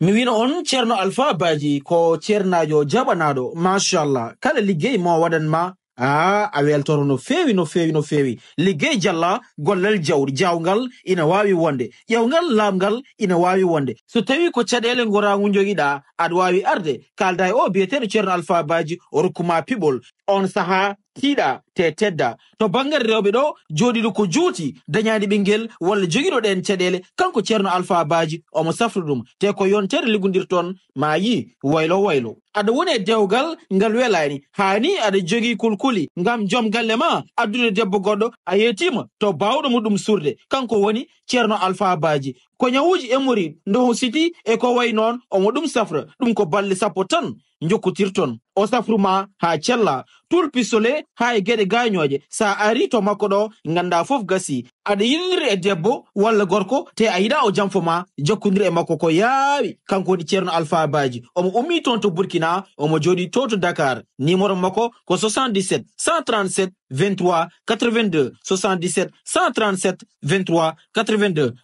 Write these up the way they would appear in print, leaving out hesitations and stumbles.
mi wino on ceerno Alpha Badji ko ceernajo jaɓanaɗo machallah kala liggey mo waɗanma a weltoro no fewi liggey jalla gollal jawgal ina wawi wonde ƴewgal lamgal ina wawi wonde so tawi ko caɗele goragu joguiɗa aɗa wawi arde kalda e o biyeteɗo ceerno Alpha Badji o rokkuma piɓol on saaha tiiɗa te tedda to bangare rewɓe ɗo joɗiɗo ko juuti dañani ɓinguel walla joguiɗo ɗen caɗele kanko ceerno Alpha Badji omo safra ɗum te ko yontere liggodirton ma yi waylo aɗa woni e dewgal ngal welani hani aɗa jogui kulkuli ngam joom galle ma addude debbo goɗɗo a yetima to bawɗo muɗum surde kanko woni ceerno Alpha Badji ko nyawuji emori ndo siti e ko way noon omo ɗum safra ɗum ko balle sappo tan jokkotirton o safruma ha cella tul pisole ha e gueɗe gañoje sa ari to makko ɗo ganda foof gasi aɗa yiɗiri e debbo walla gorko te a yiɗa o janfoma jokkodiri e makko ko yaawi kanko woni ceerno Alpha Badji omo ummi toon to Burkina omo joɗi to to Dakar numéro makko ko 77 137 23 82 77 137 23 82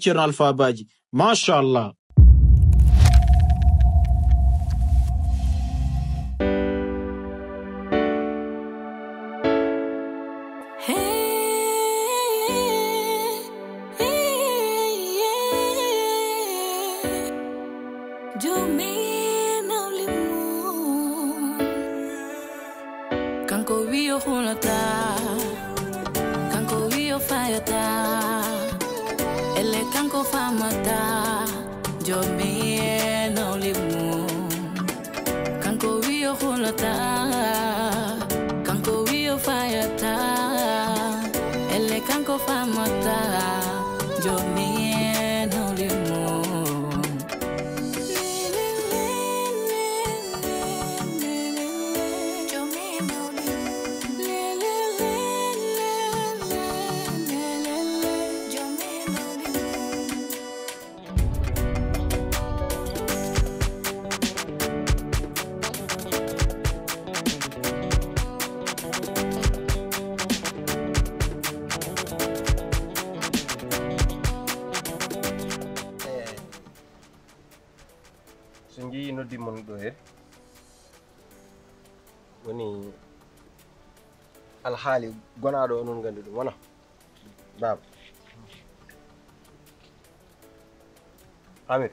ceerno Alpha Badji machallah. Kanko wiyo hulata, kanko wiyo fayata, ele kanko famata, jomi no limu. Kanko wiyo hulata, kanko wiyo fayata, ele kanko famata, jomi no limu. Sunji noddi mon ɗo he woni alhaali gonaɗo onon gandi ɗum wona baba Hamid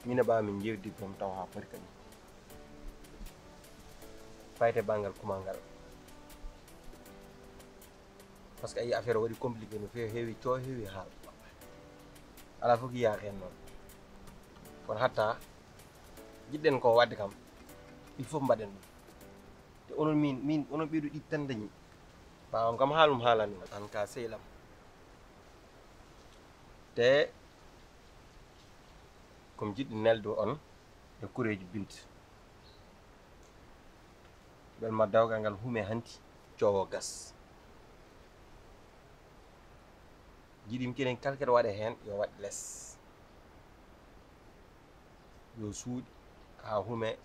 min e ɓawa min jewdi boom taw ha pari kadi fayte banggal kumangal par ce que ayi affaire o waɗi compliqué no fewi heewi coo heewi haal ala fof yiya hen noon kono hatta jiɗɗen ko wadde kam il faut mbaɗen ɗum te onon min onon ɓeeɗo ɗi tan dañi ɓawam kam haalum haalani an ka sehlam te komi jiɗɗi neldo on e kureji bint belma dawgal ngal huume hanti coowo gas jiɗimi kenen kala keɗa waɗe hen yo waɗ less yo suuɗi ha hume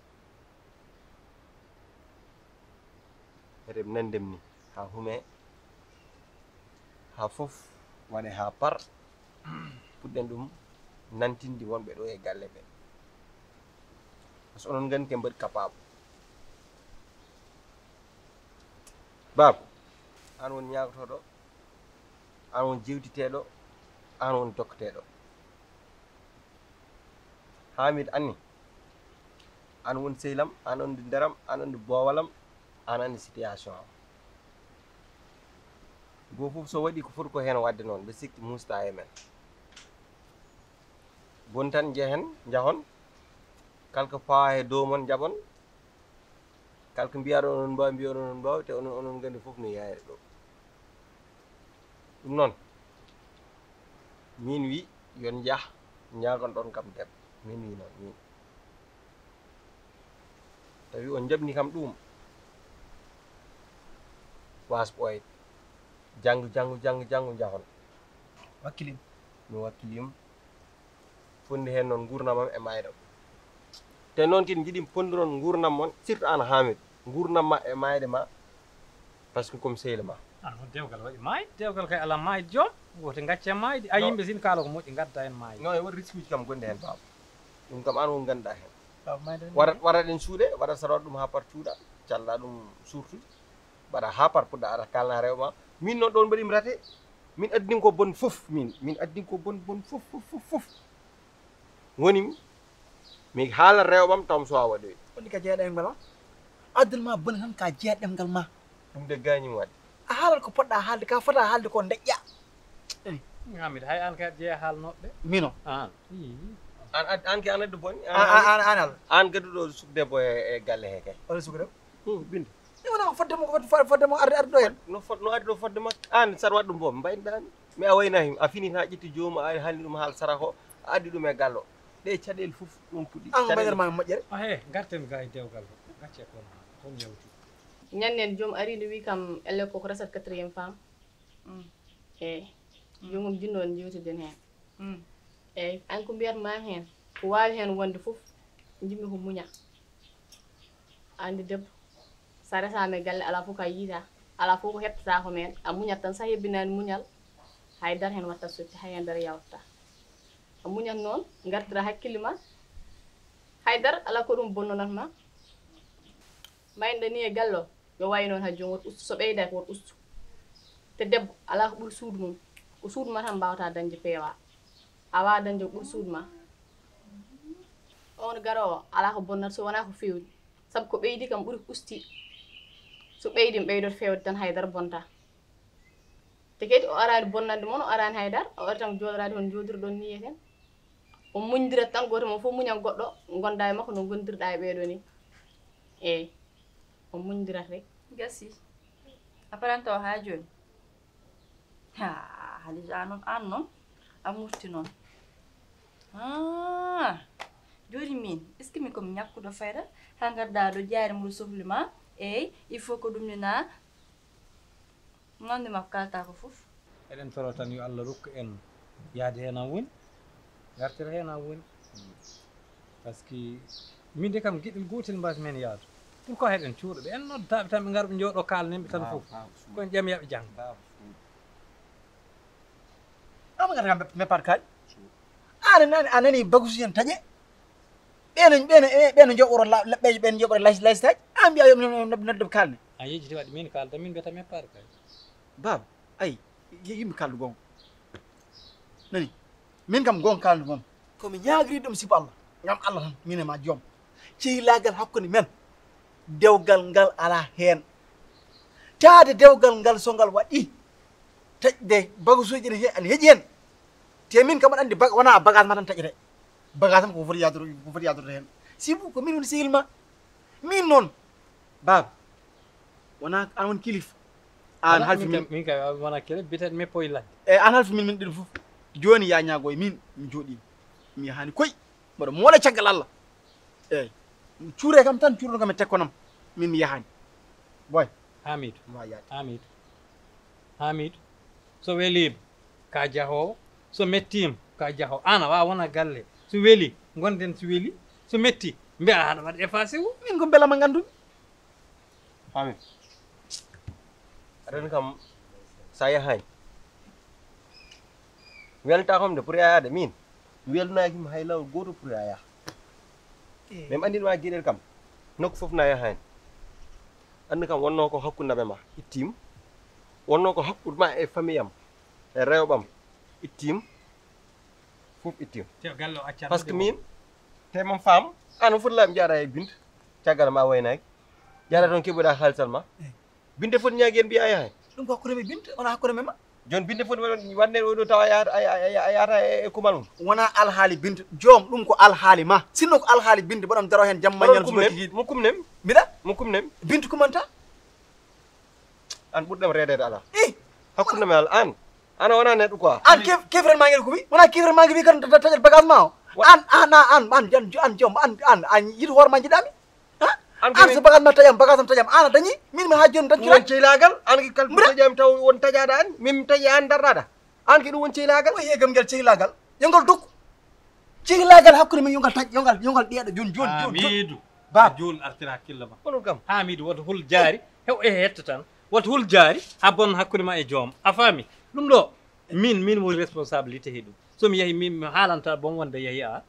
rem nandem ni ha hume ha fof waɗe ha par puɗɗen ɗum nantindi wonɓe ɗo e galle ɓe par ce que onon gandi ke mbaɗi capable baba an woni ñagotoɗo an woni jewtiteɗo an woni dokketeɗo Hamid anni an woni sehlam an andi ndaram an andi bowalam an andi situation am go fof so waɗi ko foti ko hen wadde noon ɓe sikki musta e men bon tan jehen jahon kalko fawa e dow mon jaɓon kalko mbiyaɗo onon mbawi mbiyaɗo onon mbawi te onon gandi fof no yayre ɗo ɗum noon min wi yon jah ñagon ɗon kam debbo min wi noon min tawi on jaɓni kam ɗum was ɓoyde janggo jahon wakkilim mi wakkilim fondi hen noon gurnamam e mayɗam te noon kadi jiiɗi pondiron gurnam mon surtout an Hamid gurnam ma e mayde ma par ce que comme sehil ma non dewgal waɗi maayi dewgal kay ala maayde joom woto gacce maayde a yimɓe sin kaala ko moƴƴi gadda hen maayde non e won risque uji kam gonɗi hen baba ɗum kam an won ganduɗa hen Baba mayde waɗaɗen suuɗe waɗa saɗa ɗum ha par cuuɗa calla ɗum surtude mbaɗa ha par puɗɗa aɗa kalna rewma min noon ɗon mbaɗimi rate min addin ko bon fof min addin ko bon fof woni mi haala rewɓam tawmi so wawa waɗoy woni ka jeeɗa ngal addul ma bon tan ka jeeɗa ngal ma ɗum de gañimi waɗi a haalal ko poɗɗa haalde ka fota haalde ko deƴƴa Hamid hay an ka jeeya haalnoɓe mino an an ke an addu boni an an gadduɗo sukdebbo e galle he kay wala sukude binde ni wona fodde mo arde ɗo hen no ari ɗo fodde makko an saɗa waɗ ɗum bo mbaynoɗami mi a waynahi a fini ha ƴetti jomum a haalni ɗum haal sara ko a addi ɗum e gallo ɗe caɗele fof ɗum puɗɗi an mbaɗirma moƴƴere he garten ga e dewgal ko gacce kon kon yewti ñannen joom ari nde wi kam elle koko resat 4e femme eyyi jomum jinnoon jewtiden hen eyyi an ko mbiyatma hen ko wawi hen wonde foof jimmi ko muña andi debbo sa resama e galle ala fof ka yiita ala fof ko hettata ko men a muñat tan sa hebbinani muñal haydara hen watta sotti hay nder yawta a muñat noon gartira hakkille ma haydara ala ko ɗum bonnonatma mayɗa ni e gallo yo wayi noon ha joni woto ustu so ɓeyda ko woto ustu te debbo ala ko ɓuuri suudu mum ko suudu ma tan mbawata dañde peewa a wawa dañde ko ɓuuri suudu ma on garowo ala ko bonnata so wona ko fewni saabu ko ɓeydi kam ɓuuri ko usti so ɓeydi mi ɓeydoto fewde tan haydara bonta te kadi o arani bonnande moon o arani haydara o ari tan joɗorade hon joɗirɗon ni ten o muñdirat tan goto mo fof muñan goɗɗo gonda e makko no gondirɗa e ɓeɗo ni eyyi o muñdirat rek gasi apparente o ha joni ha Halija noon an noon a murti noon joni min est ce que min komi ñakkuɗo fayda ha gadda ɗo jaari mbuɗo sohli ma eyyi il faut ko ɗum nina nonde makko kalata ko foof eɗen toro tan yo Allah rokku en yaade hen an woni gartira hen an woni par ce que min de kam gueɗel gotel mbasi men yaadu pourquoi heɗen cuuɗoɓe en noddaɓe tan ɓe gara ɓe jooɗo kalnemɓe tan foof koye jaam yaɓe jangga ama gata me par kaali a nani bagusi hen taƴe ɓeno joɓoro leɓɓeje ɓen joɓoro laystaji an mbiya yo noddoɓe kalne a yejiti waɗi min kalda min mbiyata men par kay baba ayi yimɓe kaldu gonga nani min kam gonga kaldu moon komi ñagri ɗum sibo Allah gam Allah tan min e ma joom cehilagal hakkude men dewgal ngal ala hen taade dewgal ngal so ngal waɗi taƴde bagageji ne heeƴi hen te min kam aɗa andi wona bagage ma tan taƴete bagage tan ko foti yadude hen sibu ko min woni sehil ma min noon baba wona an woni kilifa an halfi min kay wona kele bitaɗe me poye ladde eyyi an halfi min ɗiɗo foof joni ya ñaago e min mi jooɗi mi yahani koy mbaɗa moola caggal Allah eyyi cuure kam tan cuurno kam e tekkonam min mi yahani boy Hamidou ma yaade Hamidou so welima ka jahowo so mettima ka jahowo an a wawa wona galle so weeli gonden so weeli so metti mbiya aɗa waɗa effacé wu min ko beelama ganduɗi Hamid aɗani kam sa yahani welta kam de pour yayade min mi welnakima hay lawol goto pour ya yaha mais mi andinma gueɗel kam nokku foof na yahani andi kam wonno ko hakkudaɓe ma ittima wonno ko hakkude ma e famille am e rewɓam ittima foof ittima galle o accat par ce que min temam faam an fotlaɓe jaara e binde caggal ma waynaki jaara toon keɓoɗa haalisal ma binde foti ñaagui en mbiya yahay ɗum ko hakkude me binde wona hakkude me ma joni binde foti wadde oɗo tawa a yahata e kumal mum wona alhaali binde joom ɗum ko alhaali ma sinno ko alhaali binde mbaɗam daro hen jamma ñal mo kumnemi mbiɗa mo kumnemi binde kumanta an ɓurɗam redede ala hakkude me ala an wona neɗɗo quoi an kefren ma ngel ko wi wona kefren ma ngel wi kadi taƴat bagage ma o an joom an yiɗi hoore ma jiɗami an so bagage ma taƴam bagage am taƴam an a dañi min mi ha joni dañi won ceylagal an ki kal taƴami taw won taƴaɗa an min taƴi an darɗaɗa an ki ɗum won ceylagal o yegam ngel ceylagal yongol dokku ceylagal hakkude men yongal taƴ yongal ɗeeɗo joni Hamidou ba joni artira hakkille ma onon kam Hamidou woto hul jaari hew e hetta tan woto hul jaari ha bon hakkude ma e joom a faami ɗum ɗo min woni responsabilité he ɗum somi yeehi min mi haalanta bon wonde yeehi a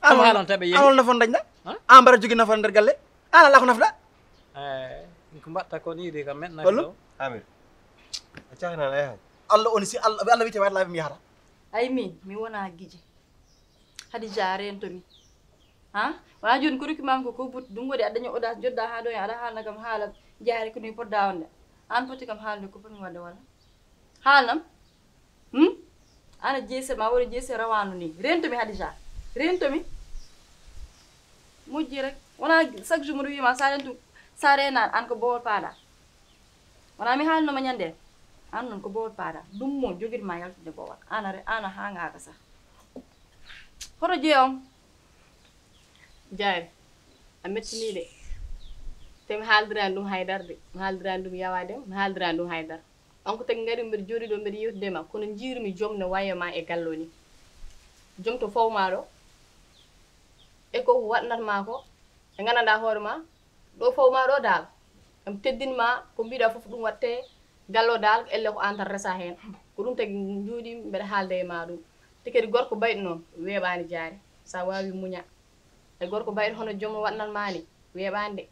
am haalon taɓe yehi anol nafon dañɗa Huh? an mbaɗa jogui nafon nder galle an ala ko nafɗa ko mbatta ko ni de kam men Wallu? ɗo Amir a cahanan a yahay Allah oni si Allah wiite waɗa laabi mi yahata ay min mi wona gije hadi jarentomi ha wona joni ko rokki mam ko but ɗum waɗi aɗa daña audace jodda ha ɗo aɗa haalna kam haala jaare ko ni podda wonde an foti kam haalde ko fotmi wadde walla haalnam ana jeese ma woni jeese rawanu ni rentomi hadija rentomi moƴƴi rek wona chaque jour mbiɗa wiyama sa rentu sa renan an ko bowol paada wona mi haalnoma ñande an noon ko bowol paada ɗum mo joguitma yaltude bowol ana hangaka sa hoto jeeyom Jaare a mettini de te mi haaldirani ɗum haydara de mi haaldirani ɗum yawadema mi haaldirani ɗum haydara on ko tagi ngari mbiɗa jooɗi ɗo mbiɗa yewtidema kono jiirumi joom no wayoma e gallo ni joom to fawma ɗo e ko waɗnatma ko e gandanɗa hoore ma ɗo fawma ɗo dal em teddinma ko mbiɗa foof ɗum watte gallo dal elle ko an tan resa hen ko ɗum tagi jooɗi mbeɗa haalde e ma ɗum te kadi gorko bayɗo noon weeɓani Jaare sa wawi muña e gorko bayɗo hono joom waɗnatmani weeɓani de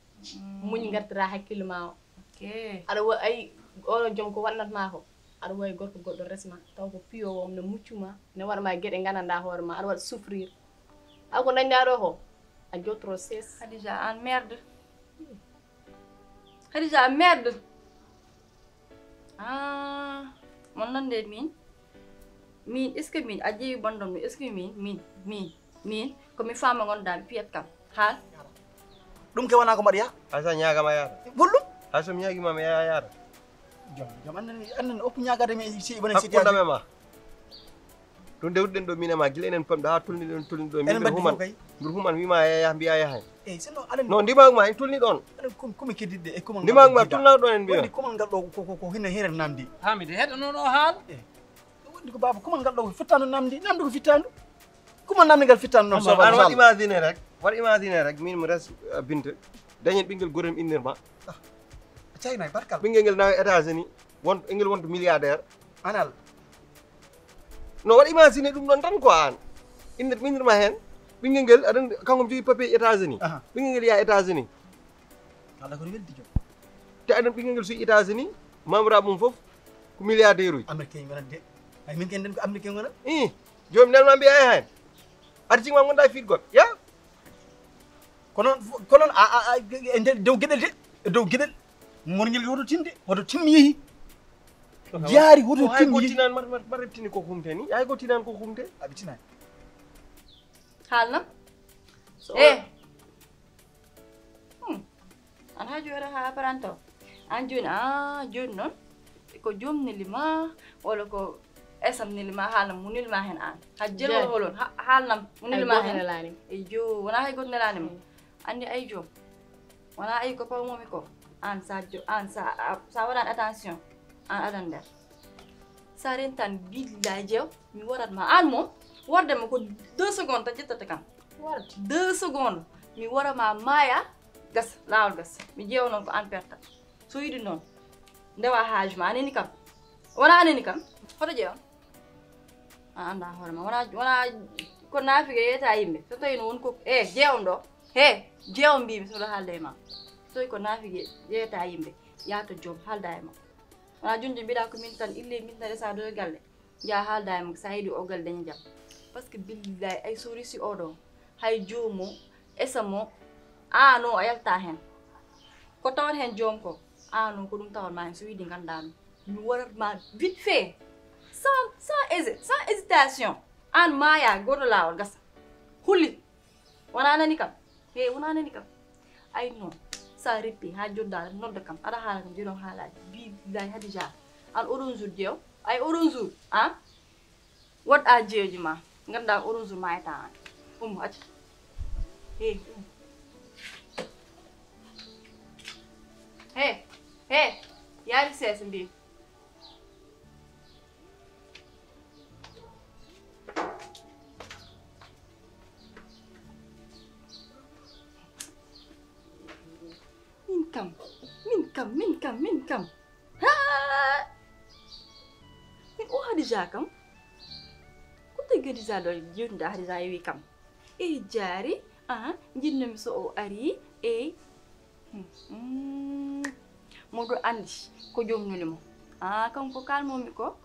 muñ gartira hakkille ma o aɗa ay oɗo joom ko waɗnatma ko aɗa wawi gorko goɗɗo resma taw ko piyowo ne muccuma ne waɗama gueɗe gandanɗa hoore ma aɗa waɗa souffrir ako dañɗa ɗo ko a jottoro ses Khadija an merde Khadija merde mon nande min est ce que min a ƴeewi bonɗon mi est ce que min komi fama gonɗa mi piyat kam haal ɗum ke wona ko mbaɗa haysa ñagama yaata gollum hay somi ñaguimama yaata joom annani oppu ñagade mi si wona hakkundame ma ɗum dewɗen ɗo min e ma guila enen pamɗo ha tolniɗen ɗo enen min mbaddi human fof kay mbiɗa human wima yaya mbiya yahay eyyi sinno aɗa non ndimagu ma en tolni ɗon komi keddidde e comment ndimagu ma tolnaɗo ɗon en mbiya wonde comment ngal ɗo ko hinne heren namdi hamide heɗanono haal wonde ko baba comment ngal ɗo fittando namdi ko fittandu comment namdi ngal fittandu noon so an waɗ imagine rek waɗ imagine rek min mi res binte dañen ɓinguel gotem innirma a caynayi barkal ɓinguel ngel nawa États-Unis engel wonto milliardaire anal no waɗ imagine ɗum ɗon tan quoi an innirma hen ɓinguel ngel aɗan kanko jogui papier États-Unis ɓinguel ngel yaa États-Unis ala ko weldi joom te aɗan ɓinguel ngel soyi États-Unis mamiraɓe mum foof ko milliardaire uji américain gonat de ay min ken den ko américain gonat jomum nelma mbiya e hen aɗa cigma gonɗa fiit goɗɗo ya kono e nder dow gueɗel de e dow gueɗel morñel woto tinde woto timmi yeehi jaari woto hay timmi ko yeehi tinan mbaɗa rettini ko humte ni hay ko tinan ko humte aɓe tinani haalnam an ha joni ha paranto an joni joni noon ko joom nelima walla ko esam nelima haalnam mo nelima hen an ha jelol holon haalnam mo nelima hen e jo wona hay goto nelanima andi ay joom wona ay ko pawmomi ko an sa waɗani attention an aɗan nder sa rentan billahi jeew mi waɗatma an moom wardema ko 2 secondes tan ƴettata kam 2 secondes mi warama maaya gas lawol gas mi ƴeewa noon ko an perta so yiɗi noon ndewa haaju ma aneni kam wona aneni kam hoto ƴeewa an anda hoorema wona ko naafigue yeyata yimɓe so tawi no woni ko ƴeewam ɗo ƴeewam mbimi soɗo haalde e ma so tawi ko naafigue yeyata yimɓe yaato joom haalda e ma wona joni mbiɗa ko min tan ille min tan resa doye galle jaa haalda e ma sa yiiɗi o galle dañi jaam par ce que billahi ay so resi oɗo hay joomo esamo an o a yalta hen ko tawat hen joom ko an o ko ɗum tawatma hen so wiidi ganduɗa ɗum mi waɗatma vite fait sans hésitation an maaya goto lawol gasa hulli wona nani kam wona nani kam ay non sa reppi ha jodda nodda kam aɗa haala kam joni o haalaji billahi Hadija an oɗon jour jeew ay oɗon jour woɗɗa jeewji ma ganduɗa oɗon jour mayata an acca yaari seesa mbi min kam min o Hadija kam ko tagi Hadija ɗo jewtude Hadija yewi kam e jari jinno mi so o ari e modo andi ko jomnuli mo kanko kalmomi ko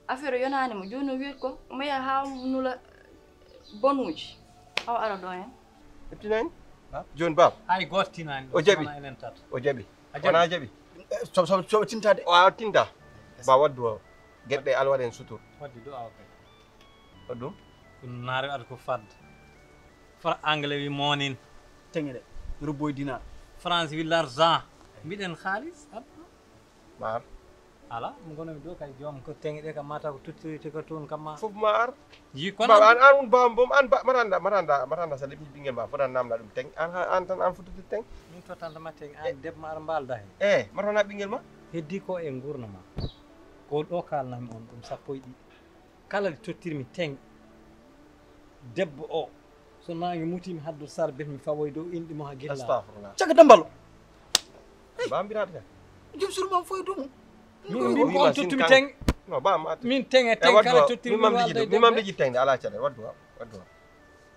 affaire yonani mo joni o wiet ko maya ha nula bonuji aw ara do hen eptinani joni bab hay gortinani o jaɓi enen tata o jaɓi wona jaɓi so tintade o tinta ba waddu o gueɗɗe alwaɗa en sutur wadde do aw kay waɗɗum ko naare waɗa ko fadde fra anglais wi monin tengede rubboy dinar france wi l'argent mbiɗen haalis maar ala mo gonomi ɗo kay joom ko teŋe ɗe kam mata ko tuttirite ko toon kam ma fof ma ar yi kono an un bam bom an maranda sa leɓi ɓinguel ma fotan namda ɗum teng an tan an fotude teng min totantama teŋ an debbo ara mbalda hen matona ɓinguel ma heddi ko e gurnama ko ɗo kalnami on ɗum sappo e ɗiɗi kala ɗe tottirmi teŋ debbo o so nangue mutimi haddo sar bet mi fawoy dow inɗi mo ha gilla astafirullah caga dambalo bambiraɗe ka jom surmam foye dumu min ko on tottumi teŋ non bam min teŋ e teŋ kala tottirmi mi mamdiji tengde ala caɗele waddu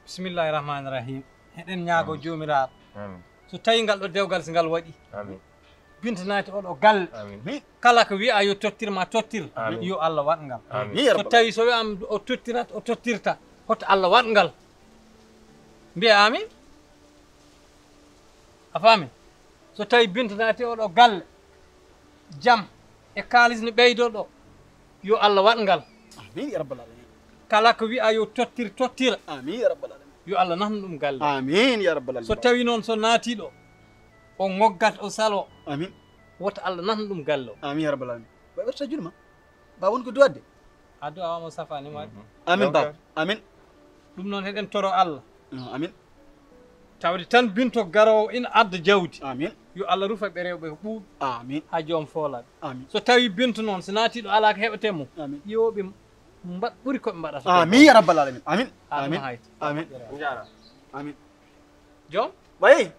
bisimillahi rahmani rahim eɗen ñaago jomiraɗo amin so tawi ngal ɗo dewgal so ngal waɗi amin bintanati oɗo galle amin kala ko wiya yo tottirma tottir yo Allah waɗ ngal so tawi so wiyama o tottirat o tottirta hoto Allah waɗ ngal mbiya amin a faami so tawi bintanati oɗo galle jam e kalis no ɓeydo ɗo yo Allah waɗ ngal amin ya rabbal alamin kala ko wiya yo tottira amin ya rabbal alamin yo Allah nahnu ɗum galle amin ya rabbal alamin so tawi noon so naati ɗo o ngoggat o salo amin woto Allah nahnu ɗum galle o amin ya rabbal alamin ba werta julma ba won ko duwadde adu awama safani waɗi amin ba amin ɗum noon heɗen toro Allah amin tawde tan binto garowo ina adda jawdi amin yo Allah rufa ɓe rewɓe ko ɓuuɓi amin ha joom foolaɓe amin so tawi binto noon so naati ɗo ala ko heɓetemo amin yoɓe mbaɗ ɓuuri koɓe mbaɗata amin ya rabbal alamin amin amin amin hayta amin jara amin joom bayi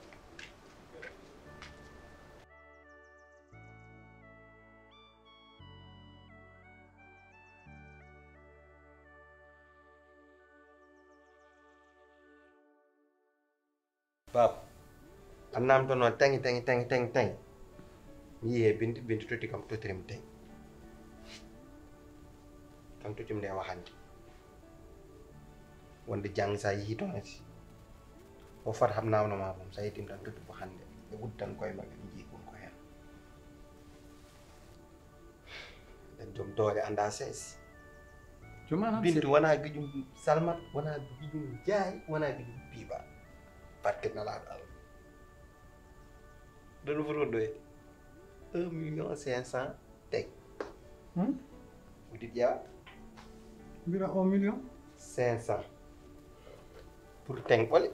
bab an namdo noon teng mi yihe binti totti kam tottirimi teng kam tottim nde wahande wonde jang sa yeehi tonati o fat ham nawnoma mom sa yettim tan totti ko hande ɓe uddan koye maɓɓe ɓe jii ɗum ko hen en joom doole anda sees bintu wona gijum salmat wona gijum jaay wona gijum piiba barke nalaɗo Allah ɗoɗo foti wonɗo e 1.500.000 teg wudit ƴeewa mbira 1.500.000 pour teng ɓole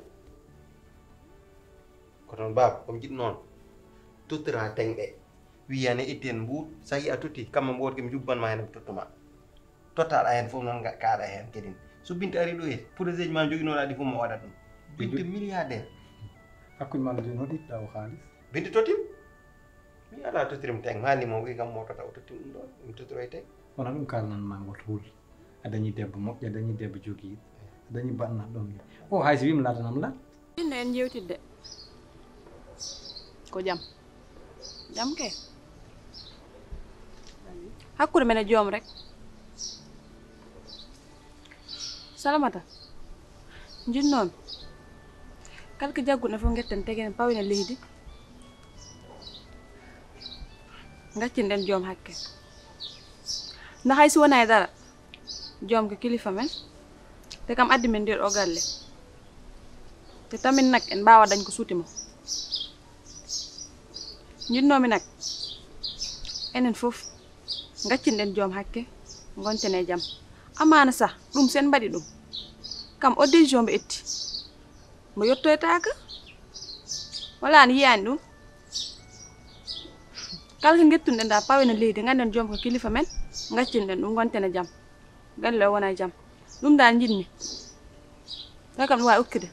ko toon baba komi jiɗ noon tottira teng ɗe wiyane itti hen mbuuɗ sa yi a totti kamma mbodke mi jubbanma hen mi tottuma tottaɗa hen fof noon kaaɗa hen kedin so binta ari ɗo e projet ji ma joguinoɗa ɗi fof mo waɗat ɗum binta milliardaire hakkude ma joni no ɗiɗɗa o haalis binta tottim mi ala tottirim teng maali mo wi kam mo tota o tottim ɗum ɗon mi tottoroye teng wona ɗum kalnanma woto hul a dañi debbo moƴƴo a dañi debbo jogiiɗo a dañi bannaɗo ɗon o hayso wimi ladanam lat inno en jewtidde ko jam ke hakkude men e joom rek salamata jinnomi kala ko jagguɗen fof guetten tegen pawine leydi gaccinɗen joom hakke nda hayso wona e dara joom ko kilifa men te kam addi men nder o galle te tamin nak en mbawa dañ ko suuti mo jinnomi nak enen fof gaccinɗen joom hakke gonten e jaam amana sa ɗum sen mbaɗi ɗum kam o décision mbo etti mo yettoytaka wala ni yiyani ɗum kala ko gettunɗen da pawene leydi ganden joom ko kilifa men gaccinɗen ɗum gonten e jaam galle o wona e jaam ɗum dal jinmi ɗo kam ɗum wawi ukkude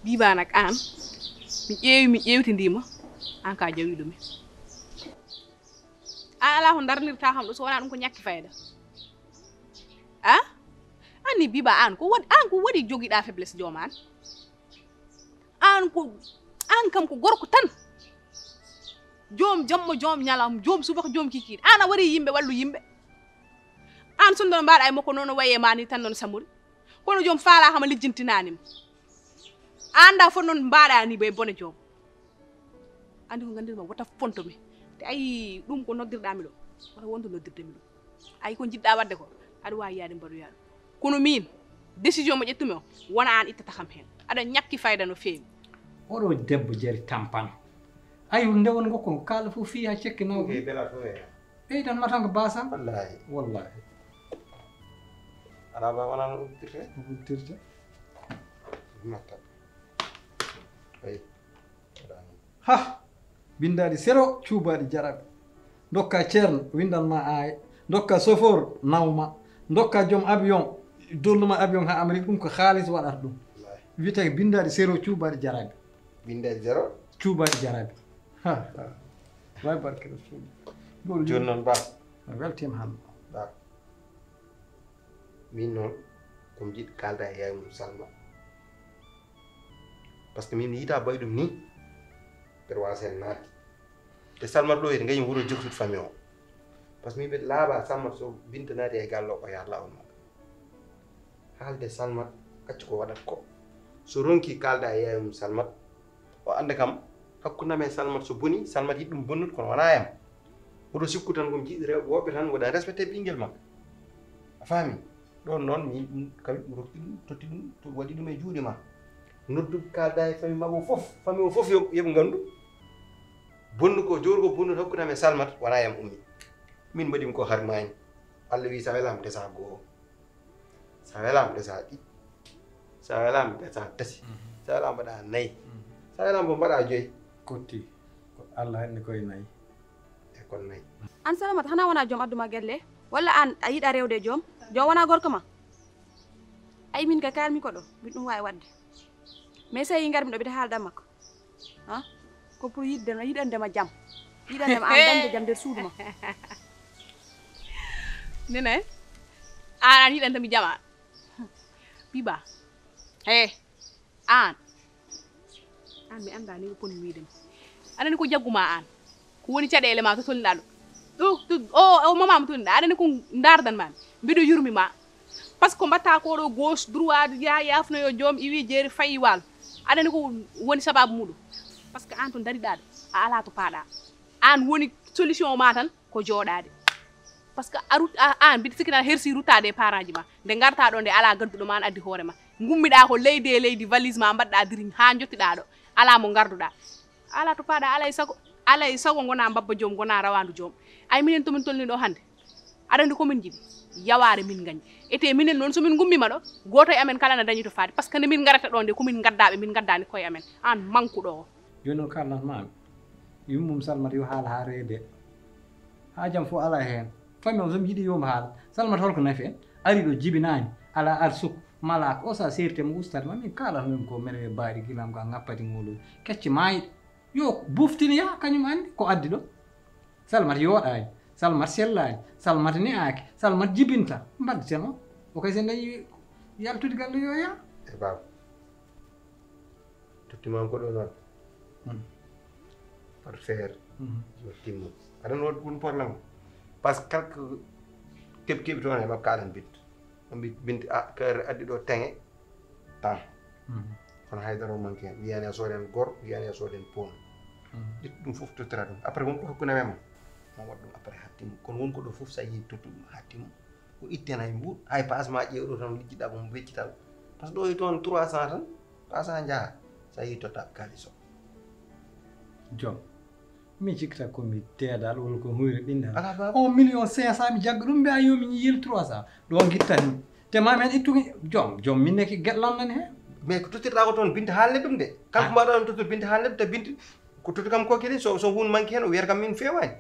biba nak an mi ƴewtidima an ka jawi ɗumi an ala ko darnirta kam ɗo so wona ɗum ko ñakki fayda a ani biba an ko wadi jogiɗa faiblesse joom an kam ko gorko tan joom jamma joom ñalam joom subaka joom kikiɗe an a wari yimɓe wallu yimɓe an sundono mbaɗa e makko noon waye mani tan noon samuri kono joom faala hama lijjintinanima anda fo noon mbaɗa ni ɓe bone joom andi ko gandirma wota fontomi te ayi ɗum ko noddirɗami ɗo wata wonto noddirdemi ɗo ayi ko jiɗɗa wadde ko aɗa wawi yaade mbaɗoyaɗo kono min décision mo ƴettumi o wona an ittata kam hen aɗa ñakki fayda no feewi oɗo debbo jeri tampan ayi ndewon gokko kala fof fi ha cekki naw ey tan matan ko basam wallahi ala ba wana uddirte matta ay ha bindadi sero cuubaɗi jaraɓe dokka ceerno windanma aaye dokka chauffeur nawma dokka joom avion dolluma avion ha amérique ɗum ko haalis waɗata ɗum wiyete bindadi sero cuubaɗi jaraɓe bindadi zéro cuubaɗi jaraɓe ha way barke rasul joni noon ba weltima han ba min noon komi jiɗi kalda e yaye mum Salma par ce que min mi yita bayi ɗum ni mbeɗa wasa hen naati te Salma ɗo ete gañi wuuro jogtude famille o par ce que min mbeɗa laaɓa Salma so Binta naati e galle o ko yaha lawol maɗa haalde Salma accu ko waɗata ko so ronki kalda e yaye mum Salma o anda kam hakkudam e Salma so boni Salma yiɗi ɗum bonnude kono wona yam oɗo sikku tan komi jiɗi rewɓe woɓɓe tan woɗa respecté ɓinguel makko a faami ɗon noon mi ɗum kadi ɗum rokki ɗum totti ɗum waɗi ɗum e juuɗe ma noddude kalda e famille mabɓe fof famille o fof yoɓe gandu bonnu ko jowru ko bonnude hakkudam e Salmata wona yam ummi min mbaɗimi ko harmani Allah wi sa welama desa goho sa welama desa ɗiɗi sa welama desa tati sa welama mbaɗa nayyi sa welama bo mbaɗa joyyi kotti ko Allah henni koye nayyi e kon nayyi an Salamata hana wona joom adduma gelle walla an a yiɗa rewde joom wona gorko ma ay min ka kalmi ko ɗo min ɗum wawi wadde mais so yi garmi ɗo mbiɗa haalda makko ha ko pour yiɗandema jaam yiɗandema an dañde jaam nder suudu ma nene an yiɗantami jaam an biba an mi anda ni ko ponni wiidemi anani ko jagguma an ko woni caɗele ma to tolniɗa ɗo o mamama tolniɗa aɗani ko dardanmami mbiɗo yurmima par ce que mbatta koɗo gauche droit yafnoyo joom iwi jeeri fayi walo aɗani ko woni sababu muɗum par ce que an to dariɗa ɗo a ala to paaɗa an woni solution ma tan ko jooɗade par ce que an mbiɗa sikkina hersi ruttade e parent ji ma nde garta ɗo nde ala gadduɗo ma an addi hoorema gummiɗa ko leydi e leydi valise ma mbaɗɗa diri ha jottiɗa ɗo ala mo garduɗa ala to paaɗa ala e sago gona babba joom gona rawandu joom ay minen tomin tolni ɗo hande aɗa komin jiɗi yaware min gañi ete minen noon somin gummima ɗo goto e amen kala na dañi to faade par ce que nde min garata ɗo nde komin gaddaɓe min gaddani koye amen an manque ɗo joni noon kalnatmami yummum Salmata yo haala ha reede ha jaam fof ala hen famille o somi yiiɗi yomo haala Salmata holko nafi en ari ɗo jibinani ala ar sukku malaka o sa serite mo ustade ma min kalata ɗum ko mbeɗa mbaɗi guilam ko a ngappati ngolol kecce mayiɗo yo buftiniya kañum andi ko addi ɗo Salmata yooɗani Salmata sellani Salmata ne'aki Salmata jibinta mbaddeten o o kay sen dañi yaltude galle yo yaa e baba tottimam ko ɗo noon par faire yo timmo aɗan waɗi ɗum probléme par ce que kala ko keɓi toon e makko aɗan binta binti kare addi ɗo teŋe tan kono haydara o manque hen wiyani a sooden gor wiyani a sooden pon ɗiɗi ɗum fof tottira ɗum après wonko hakkunde men ma waɗa ɗum après hattimmo kono wonko ɗo fof sa yehi tottu ɗum hattimmo o itten hay mbuɗ hay passe ma ƴeewɗo tan lijjiɗa ko mo weccita ɗum par ce que ɗo e toon 300 tan 300 jaaha sa yehi totta kalis o joom min cikkata komi teedal walla ko huyre ɓindal 1 million 500 mi jagga ɗum mbiya yomi yil 300 ɗo guittani te mami hen ittuki joom minne ki gueɗlamnani hen mais ko tottirɗa ko toon Binta haalne ɗum de kanko mbaɗa on tottir Binta haalne ɗum te Binta ko totti kam ko kadi so hunde manque hen o wiyata kam min fewani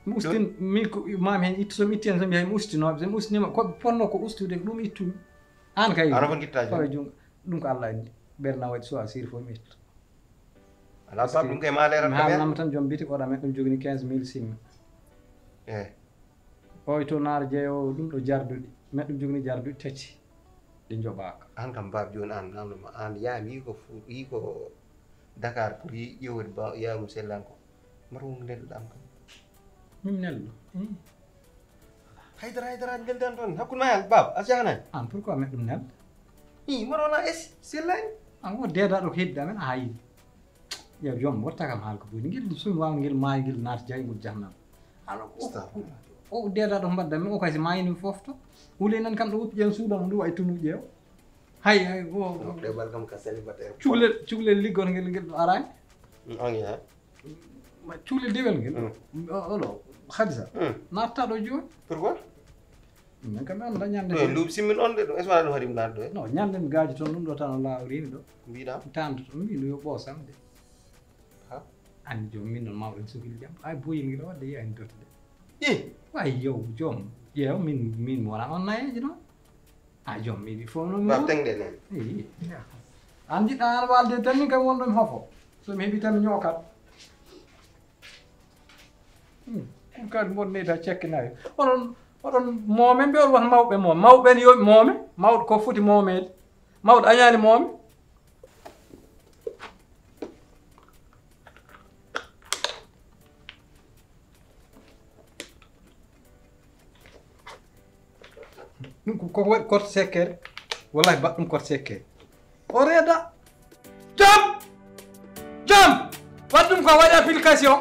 mi ustin min ko mami hen ittu somi itti hen somi yahay mi ustinoɓe somi ustinima koɓe ponno ko ustude ɗum ittumi an kay ano ko guitta fawe jungo ɗum ko Allah andi ɓerna waɗi so a siri fof mi ittu ala sabu ɗum kay ma leerat mi haalnama tan joom biti oɗa men ɗum jogini 15000 simmi eyi oy to naaro jeeyowo ɗum ɗo jarduɗi men ɗum jogini jarduɗi tati ɗi joɓaka an kam bab joni an namdoma an yaami yiko Dakar pour ƴewde ba yamum sellanko mata wonko nelduɗam kam min nelɗo haydara neldan toon hakkude ma bab a jahanani an pourquoi meɗ ɗum nelde i mbaɗa wona esi sellani an o deedaɗo ko heddi amen a hayi yo joom watta kam haala ko boni guel somi wawa guel maayo guel naata jaygol jahannama o deedaɗo ko mbadda men o kay so mayini foof to wuli nan kam ɗo woppi ƴen suudamo ndu way tunu ƴeew hay ɗeɓal kam ka célibataire cukalel liggol ngel ɗo arani on ha cukalel dewel ngel oɗo hadisa natta ɗo joni pourquoi min kam mi anda ñande nduuɓi simmin on de ɗum est ce que waɗa ɗum haɗimi naat ɗo e non ñande mi gaaji toon ɗum ɗo tan o lawrini ɗo mbiɗam tando to mbino yo ɓoosam de andi joom min noon mawɗen sogili jam ay boyil ngel wadde yiyani dote de way yow joom ƴeew min wona on nayeji noon a joom miɗi fof noon tengɗe nen an jiɗɗa an walde tan min kam wonɗomi hofo somi heeɓi tan mi ñookat kadi monneyta cekkinayi oɗon moome mbe on wata mawɓe moome mawɓen yoɓe moome mawɗo ko foti moomede mawɗo añani moome ɗum ko waɗi korte sekkere wallahi mbaɗ ɗum korte sekkere o reeda jam waɗ ɗum ko waɗi application